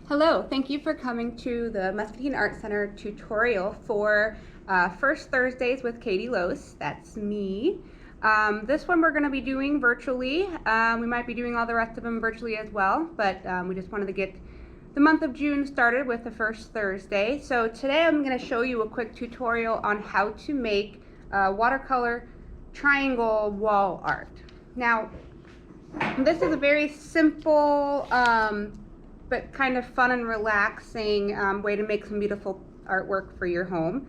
Hello, thank you for coming to the Muscatine Art Center tutorial for First Thursdays with Katy. That's me. This one we're going to be doing virtually. We might be doing all the rest of them virtually as well, but we just wanted to get the month of June started with the first Thursday. So today I'm going to show you a quick tutorial on how to make watercolor triangle wall art. Now, this is a very simple but kind of fun and relaxing way to make some beautiful artwork for your home.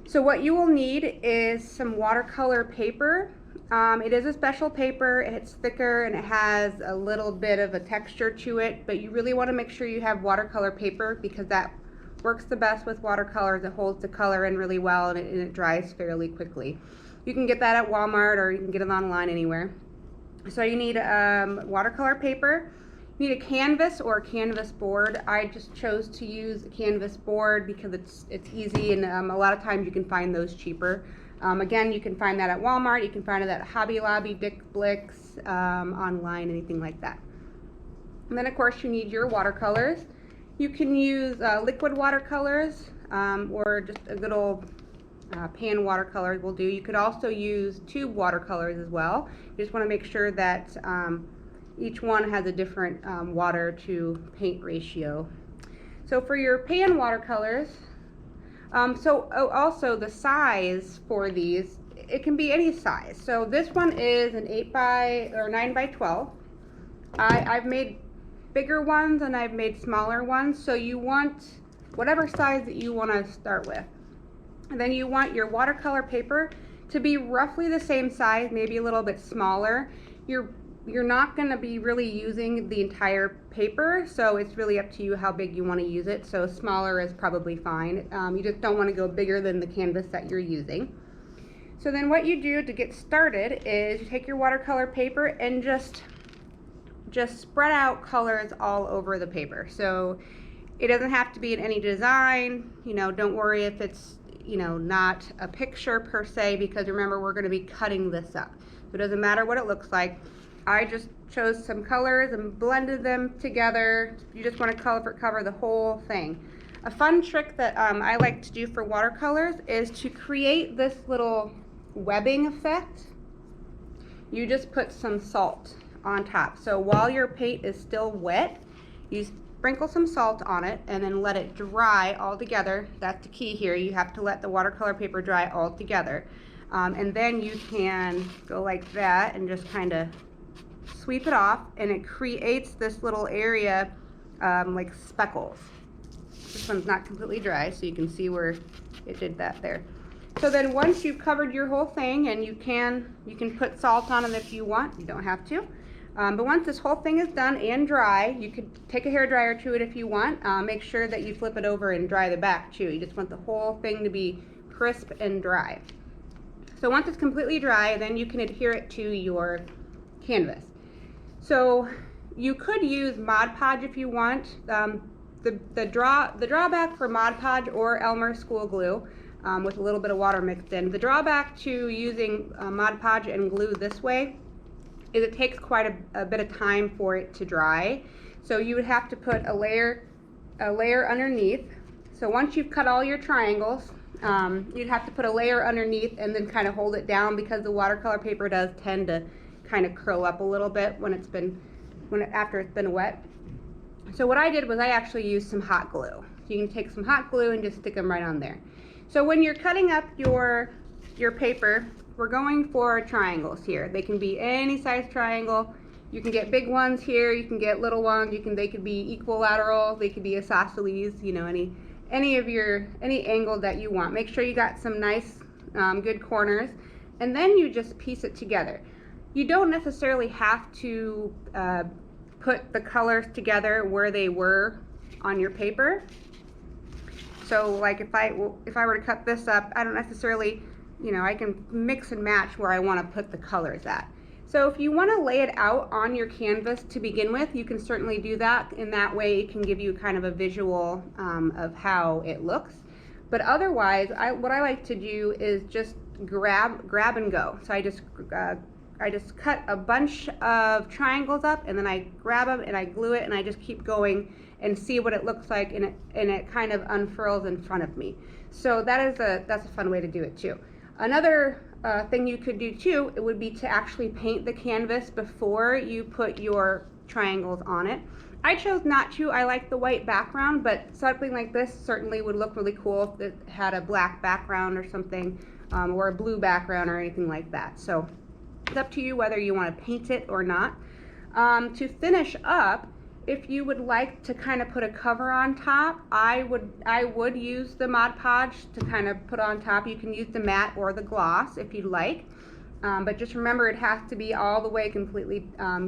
So what you will need is some watercolor paper. It is a special paper, it's thicker and it has a little bit of a texture to it, but you really want to make sure you have watercolor paper because that works the best with watercolors. It holds the color in really well and it dries fairly quickly. You can get that at Walmart or you can get it online anywhere. So you need watercolor paper. You need a canvas or a canvas board. I just chose to use a canvas board because it's easy and a lot of times you can find those cheaper. Again, you can find that at Walmart, you can find it at Hobby Lobby, Dick Blick's, online, anything like that. And then of course you need your watercolors. You can use liquid watercolors or just a good old pan watercolor will do. You could also use tube watercolors as well. You just want to make sure that each one has a different water to paint ratio. So for your pan watercolors, also the size for these, it can be any size. So this one is an 9 by 12. I've made bigger ones and I've made smaller ones. So you want whatever size that you want to start with. And then you want your watercolor paper to be roughly the same size, maybe a little bit smaller. You're not going to be really using the entire paper, so it's really up to you how big you want to use it. So smaller is probably fine. You just don't want to go bigger than the canvas that you're using. So then what you do to get started is you take your watercolor paper and just spread out colors all over the paper. So it doesn't have to be in any design. Don't worry if it's not a picture per se, because remember we're going to be cutting this up. So it doesn't matter what it looks like. I just chose some colors and blended them together. You just want to cover the whole thing. A fun trick that I like to do for watercolors is to create this little webbing effect. You just put some salt on top. So while your paint is still wet, you sprinkle some salt on it and then let it dry all together. That's the key here. You have to let the watercolor paper dry all together. And then you can go like that and just kind of sweep it off, and it creates this little area like speckles. This one's not completely dry, so you can see where it did that there. So then once you've covered your whole thing, and you can put salt on it if you want, you don't have to. But once this whole thing is done and dry, you could take a hairdryer to it if you want. Make sure that you flip it over and dry the back too. You just want the whole thing to be crisp and dry. So once it's completely dry, then you can adhere it to your canvas. So you could use Mod Podge if you want. The drawback for Mod Podge or Elmer School Glue with a little bit of water mixed in. The drawback to using Mod Podge and glue this way is it takes quite a bit of time for it to dry. So you would have to put a layer underneath. So once you've cut all your triangles, you'd have to put a layer underneath and then kind of hold it down, because the watercolor paper does tend to kind of curl up a little bit after it's been wet. So what I did was I actually used some hot glue. So you can take some hot glue and just stick them right on there. So when you're cutting up your paper, we're going for triangles here. They can be any size triangle. You can get big ones here, you can get little ones, they could be equilateral, they could be isosceles, any angle that you want. Make sure you got some nice good corners, and then you just piece it together. You don't necessarily have to put the colors together where they were on your paper. So like if I were to cut this up, I don't necessarily, I can mix and match where I want to put the colors at. So if you want to lay it out on your canvas to begin with, you can certainly do that. In that way it can give you kind of a visual of how it looks. But otherwise, what I like to do is just grab and go. So I just I just cut a bunch of triangles up, and then I grab them and I glue it, and I just keep going and see what it looks like, and it kind of unfurls in front of me. So that's a fun way to do it too. Another thing you could do too, it would be to actually paint the canvas before you put your triangles on it. I chose not to. I like the white background, but something like this certainly would look really cool if it had a black background or something, or a blue background or anything like that. So it's up to you whether you want to paint it or not. To finish up, if you would like to kind of put a cover on top, I would use the Mod Podge to kind of put on top. You can use the matte or the gloss if you'd like, but just remember it has to be all the way completely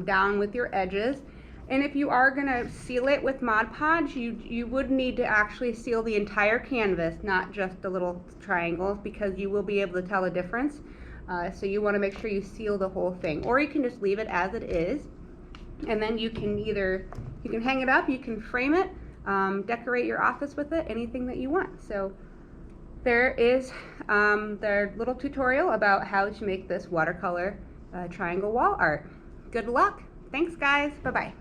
down with your edges. And if you are going to seal it with Mod Podge, you would need to actually seal the entire canvas, not just the little triangles, because you will be able to tell the difference. So you want to make sure you seal the whole thing, or you can just leave it as it is. And then you can hang it up, you can frame it, decorate your office with it, anything that you want. So there is their little tutorial about how to make this watercolor triangle wall art. Good luck. Thanks guys. Bye-bye.